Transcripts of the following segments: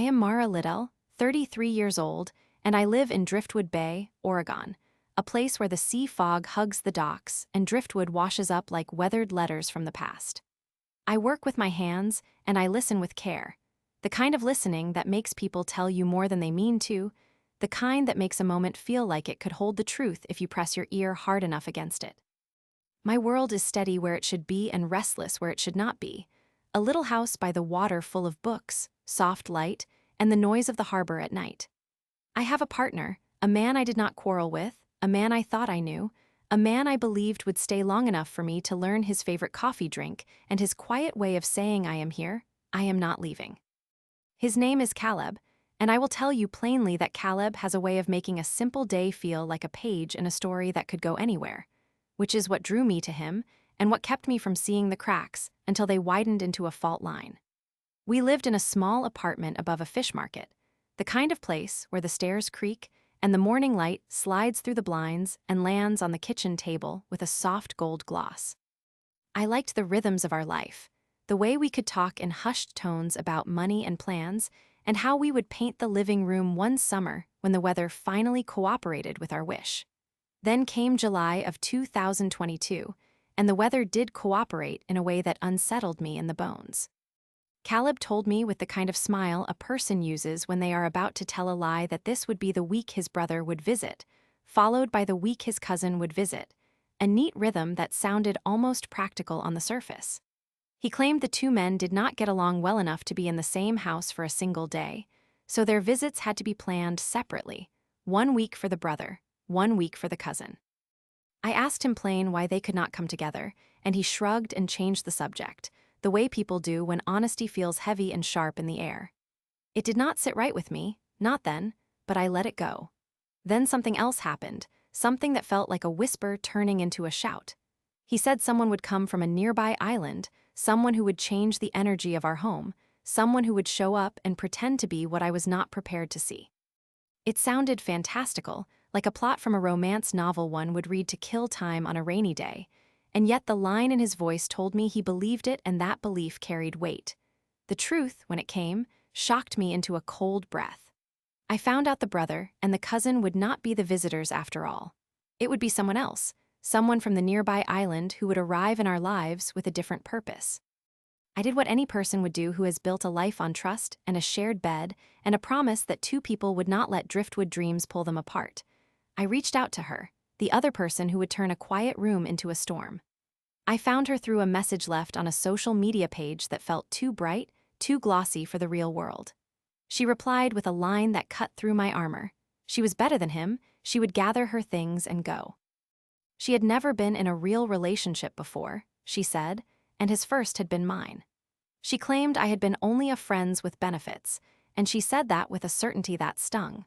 I am Mara Lydell, 33 years old, and I live in Driftwood Bay, Oregon, a place where the sea fog hugs the docks and driftwood washes up like weathered letters from the past. I work with my hands, and I listen with care. The kind of listening that makes people tell you more than they mean to, the kind that makes a moment feel like it could hold the truth if you press your ear hard enough against it. My world is steady where it should be and restless where it should not be. A little house by the water full of books, soft light, and the noise of the harbor at night. I have a partner, a man I did not quarrel with, a man I thought I knew, a man I believed would stay long enough for me to learn his favorite coffee drink and his quiet way of saying I am here, I am not leaving. His name is Caleb, and I will tell you plainly that Caleb has a way of making a simple day feel like a page in a story that could go anywhere, which is what drew me to him and what kept me from seeing the cracks until they widened into a fault line. We lived in a small apartment above a fish market, the kind of place where the stairs creak and the morning light slides through the blinds and lands on the kitchen table with a soft gold gloss. I liked the rhythms of our life, the way we could talk in hushed tones about money and plans, and how we would paint the living room one summer when the weather finally cooperated with our wish. Then came July of 2022, and the weather did cooperate in a way that unsettled me in the bones. Caleb told me with the kind of smile a person uses when they are about to tell a lie that this would be the week his brother would visit, followed by the week his cousin would visit, a neat rhythm that sounded almost practical on the surface. He claimed the two men did not get along well enough to be in the same house for a single day, so their visits had to be planned separately, 1 week for the brother, 1 week for the cousin. I asked him plain why they could not come together, and he shrugged and changed the subject, the way people do when honesty feels heavy and sharp in the air. It did not sit right with me, not then, but I let it go. Then something else happened, something that felt like a whisper turning into a shout. He said someone would come from a nearby island, someone who would change the energy of our home, someone who would show up and pretend to be what I was not prepared to see. It sounded fantastical, like a plot from a romance novel one would read to kill time on a rainy day, and yet the line in his voice told me he believed it and that belief carried weight. The truth, when it came, shocked me into a cold breath. I found out the brother and the cousin would not be the visitors after all. It would be someone else, someone from the nearby island who would arrive in our lives with a different purpose. I did what any person would do who has built a life on trust and a shared bed and a promise that two people would not let driftwood dreams pull them apart. I reached out to her, the other person who would turn a quiet room into a storm. I found her through a message left on a social media page that felt too bright, too glossy for the real world. She replied with a line that cut through my armor. She was better than him, she would gather her things and go. She had never been in a real relationship before, she said, and his first had been mine. She claimed I had been only a friends with benefits, and she said that with a certainty that stung.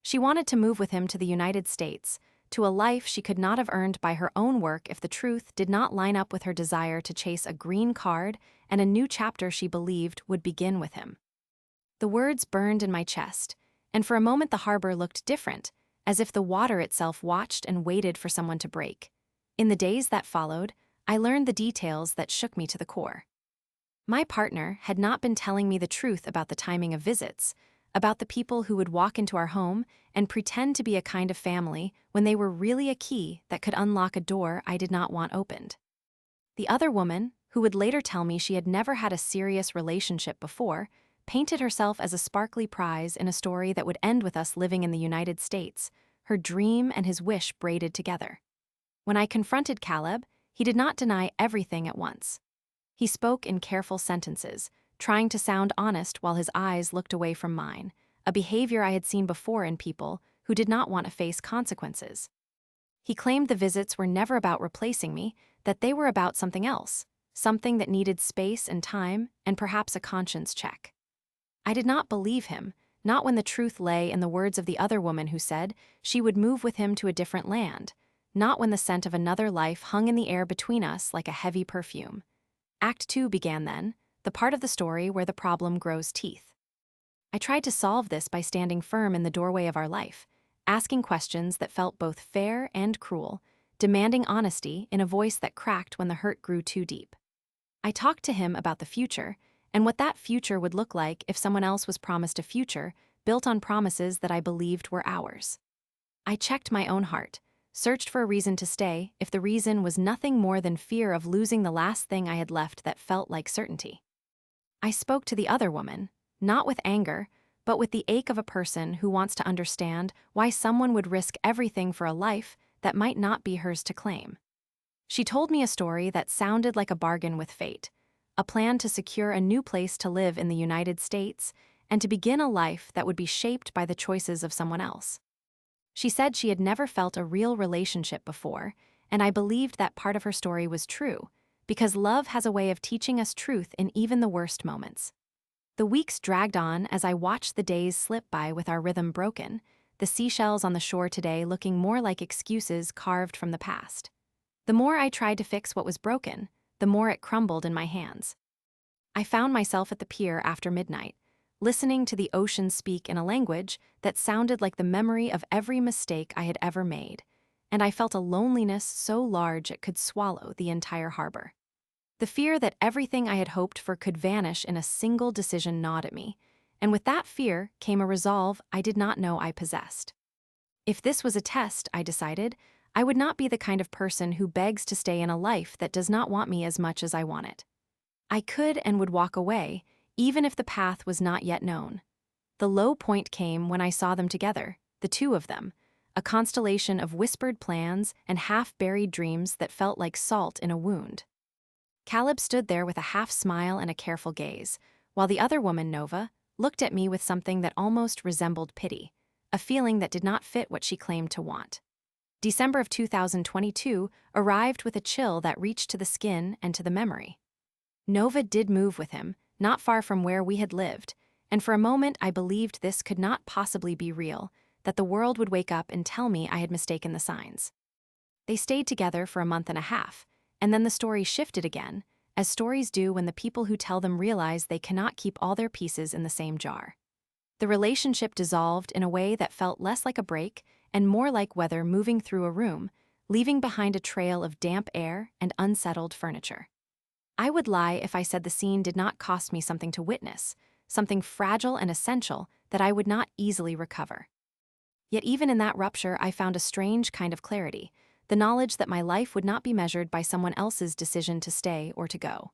She wanted to move with him to the United States, to a life she could not have earned by her own work if the truth did not line up with her desire to chase a green card and a new chapter she believed would begin with him. The words burned in my chest, and for a moment the harbor looked different, as if the water itself watched and waited for someone to break. In the days that followed, I learned the details that shook me to the core. My partner had not been telling me the truth about the timing of visits, about the people who would walk into our home and pretend to be a kind of family when they were really a key that could unlock a door I did not want opened. The other woman, who would later tell me she had never had a serious relationship before, painted herself as a sparkly prize in a story that would end with us living in the United States, her dream and his wish braided together. When I confronted Caleb, he did not deny everything at once. He spoke in careful sentences, trying to sound honest while his eyes looked away from mine, a behavior I had seen before in people who did not want to face consequences. He claimed the visits were never about replacing me, that they were about something else, something that needed space and time and perhaps a conscience check. I did not believe him, not when the truth lay in the words of the other woman who said she would move with him to a different land, not when the scent of another life hung in the air between us like a heavy perfume. Act 2 began then, the part of the story where the problem grows teeth. I tried to solve this by standing firm in the doorway of our life, asking questions that felt both fair and cruel, demanding honesty in a voice that cracked when the hurt grew too deep. I talked to him about the future, and what that future would look like if someone else was promised a future built on promises that I believed were ours. I checked my own heart, searched for a reason to stay if the reason was nothing more than fear of losing the last thing I had left that felt like certainty. I spoke to the other woman, not with anger, but with the ache of a person who wants to understand why someone would risk everything for a life that might not be hers to claim. She told me a story that sounded like a bargain with fate, a plan to secure a new place to live in the United States and to begin a life that would be shaped by the choices of someone else. She said she had never felt a real relationship before, and I believed that part of her story was true, because love has a way of teaching us truth in even the worst moments. The weeks dragged on as I watched the days slip by with our rhythm broken, the seashells on the shore today looking more like excuses carved from the past. The more I tried to fix what was broken, the more it crumbled in my hands. I found myself at the pier after midnight, listening to the ocean speak in a language that sounded like the memory of every mistake I had ever made, and I felt a loneliness so large it could swallow the entire harbor. The fear that everything I had hoped for could vanish in a single decision gnawed at me, and with that fear came a resolve I did not know I possessed. If this was a test, I decided, I would not be the kind of person who begs to stay in a life that does not want me as much as I want it. I could and would walk away, even if the path was not yet known. The low point came when I saw them together, the two of them, a constellation of whispered plans and half-buried dreams that felt like salt in a wound. Caleb stood there with a half-smile and a careful gaze, while the other woman, Nova, looked at me with something that almost resembled pity, a feeling that did not fit what she claimed to want. December of 2022 arrived with a chill that reached to the skin and to the memory. Nova did move with him, not far from where we had lived, and for a moment I believed this could not possibly be real, that the world would wake up and tell me I had mistaken the signs. They stayed together for a month and a half, and then the story shifted again, as stories do when the people who tell them realize they cannot keep all their pieces in the same jar. The relationship dissolved in a way that felt less like a break and more like weather moving through a room, leaving behind a trail of damp air and unsettled furniture. I would lie if I said the scene did not cost me something to witness, something fragile and essential that I would not easily recover. Yet even in that rupture, I found a strange kind of clarity, the knowledge that my life would not be measured by someone else's decision to stay or to go.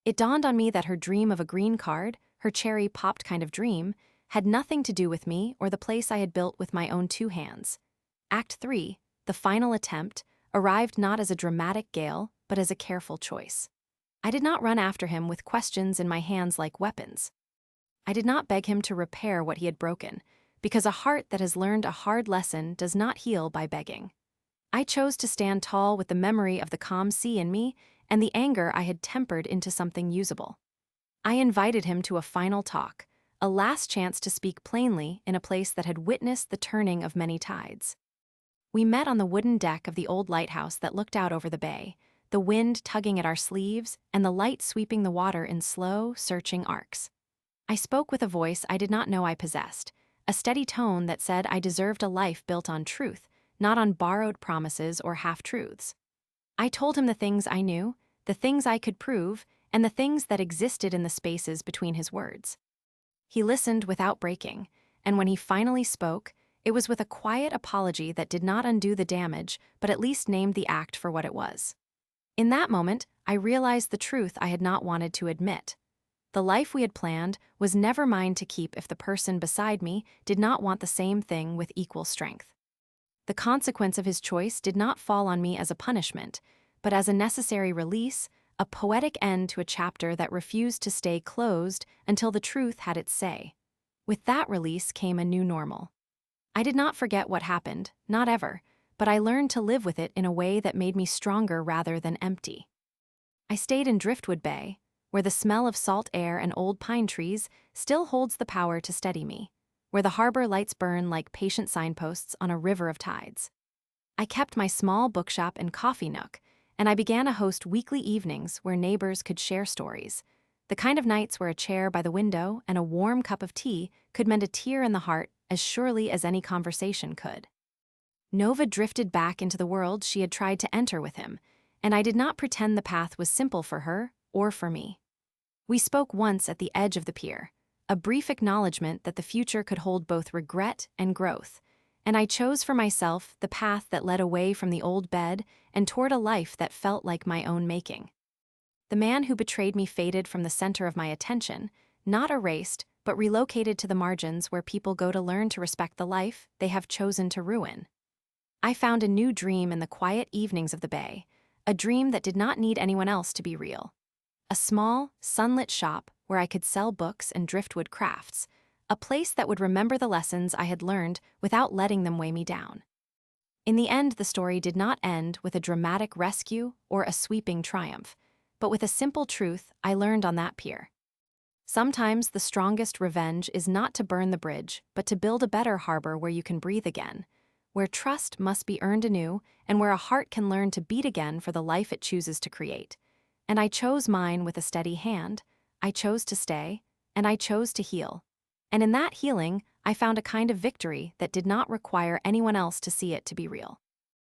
It dawned on me that her dream of a green card, her cherry-popped kind of dream, had nothing to do with me or the place I had built with my own two hands. Act 3, the final attempt, arrived not as a dramatic gale, but as a careful choice. I did not run after him with questions in my hands like weapons. I did not beg him to repair what he had broken, because a heart that has learned a hard lesson does not heal by begging. I chose to stand tall with the memory of the calm sea in me and the anger I had tempered into something usable. I invited him to a final talk, a last chance to speak plainly in a place that had witnessed the turning of many tides. We met on the wooden deck of the old lighthouse that looked out over the bay, the wind tugging at our sleeves and the light sweeping the water in slow, searching arcs. I spoke with a voice I did not know I possessed, a steady tone that said I deserved a life built on truth, not on borrowed promises or half-truths. I told him the things I knew, the things I could prove, and the things that existed in the spaces between his words. He listened without breaking, and when he finally spoke, it was with a quiet apology that did not undo the damage, but at least named the act for what it was. In that moment, I realized the truth I had not wanted to admit. The life we had planned was never mine to keep if the person beside me did not want the same thing with equal strength. The consequence of his choice did not fall on me as a punishment, but as a necessary release, a poetic end to a chapter that refused to stay closed until the truth had its say. With that release came a new normal. I did not forget what happened, not ever, but I learned to live with it in a way that made me stronger rather than empty. I stayed in Driftwood Bay, where the smell of salt air and old pine trees still holds the power to steady me, where the harbor lights burn like patient signposts on a river of tides. I kept my small bookshop and coffee nook, and I began to host weekly evenings where neighbors could share stories, the kind of nights where a chair by the window and a warm cup of tea could mend a tear in the heart as surely as any conversation could. Nova drifted back into the world she had tried to enter with him, and I did not pretend the path was simple for her or for me. We spoke once at the edge of the pier, a brief acknowledgement that the future could hold both regret and growth, and I chose for myself the path that led away from the old bed and toward a life that felt like my own making. The man who betrayed me faded from the center of my attention, not erased, but relocated to the margins where people go to learn to respect the life they have chosen to ruin. I found a new dream in the quiet evenings of the bay, a dream that did not need anyone else to be real. A small, sunlit shop where I could sell books and driftwood crafts, a place that would remember the lessons I had learned without letting them weigh me down. In the end, the story did not end with a dramatic rescue or a sweeping triumph, but with a simple truth I learned on that pier. Sometimes the strongest revenge is not to burn the bridge, but to build a better harbor where you can breathe again, where trust must be earned anew, and where a heart can learn to beat again for the life it chooses to create. And I chose mine with a steady hand, I chose to stay, and I chose to heal. And in that healing, I found a kind of victory that did not require anyone else to see it to be real.